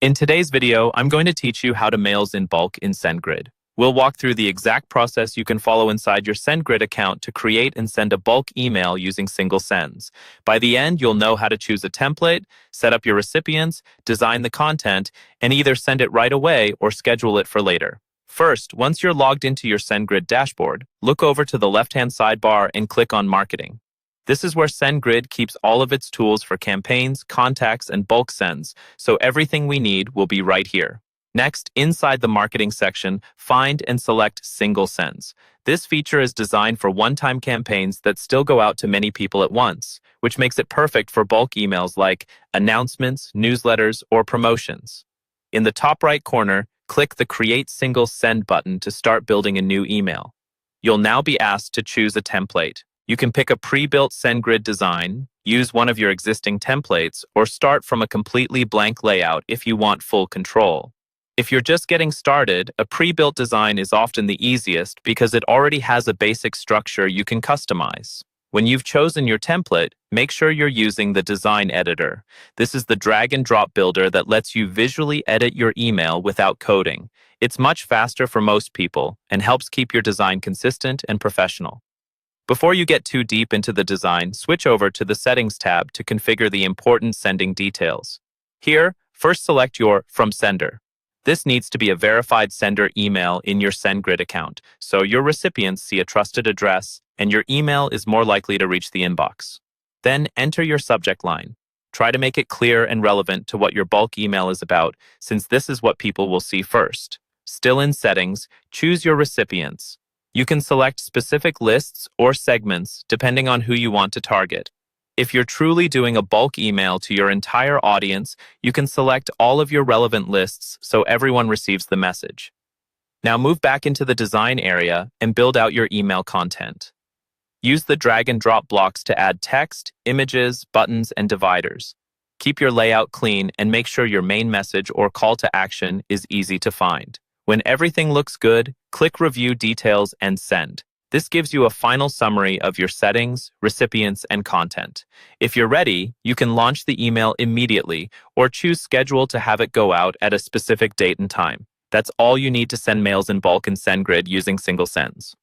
In today's video, I'm going to teach you how to mails in bulk in Sendgrid. We'll walk through the exact process you can follow inside your Sendgrid account to create and send a bulk email using single sends. By the end, you'll know how to choose a template, set up your recipients, design the content, and either send it right away or schedule it for later. First, once you're logged into your Sendgrid dashboard, look over to the left-hand sidebar and click on Marketing. This is where Sendgrid keeps all of its tools for campaigns, contacts, and bulk sends, so everything we need will be right here. Next, inside the marketing section, find and select Single Sends. This feature is designed for one-time campaigns that still go out to many people at once, which makes it perfect for bulk emails like announcements, newsletters, or promotions. In the top right corner, click the Create Single Send button to start building a new email. You'll now be asked to choose a template. You can pick a pre-built Sendgrid design, use one of your existing templates, or start from a completely blank layout if you want full control. If you're just getting started, a pre-built design is often the easiest because it already has a basic structure you can customize. When you've chosen your template, make sure you're using the design editor. This is the drag and drop builder that lets you visually edit your email without coding. It's much faster for most people and helps keep your design consistent and professional. Before you get too deep into the design, switch over to the Settings tab to configure the important sending details. Here, first select your From Sender. This needs to be a verified sender email in your Sendgrid account, so your recipients see a trusted address and your email is more likely to reach the inbox. Then enter your subject line. Try to make it clear and relevant to what your bulk email is about, since this is what people will see first. Still in Settings, choose your recipients. You can select specific lists or segments depending on who you want to target. If you're truly doing a bulk email to your entire audience, you can select all of your relevant lists so everyone receives the message. Now move back into the design area and build out your email content. Use the drag and drop blocks to add text, images, buttons, and dividers. Keep your layout clean and make sure your main message or call to action is easy to find. When everything looks good, click Review Details and Send. This gives you a final summary of your settings, recipients, and content. If you're ready, you can launch the email immediately or choose Schedule to have it go out at a specific date and time. That's all you need to send mails in bulk in Sendgrid using single sends.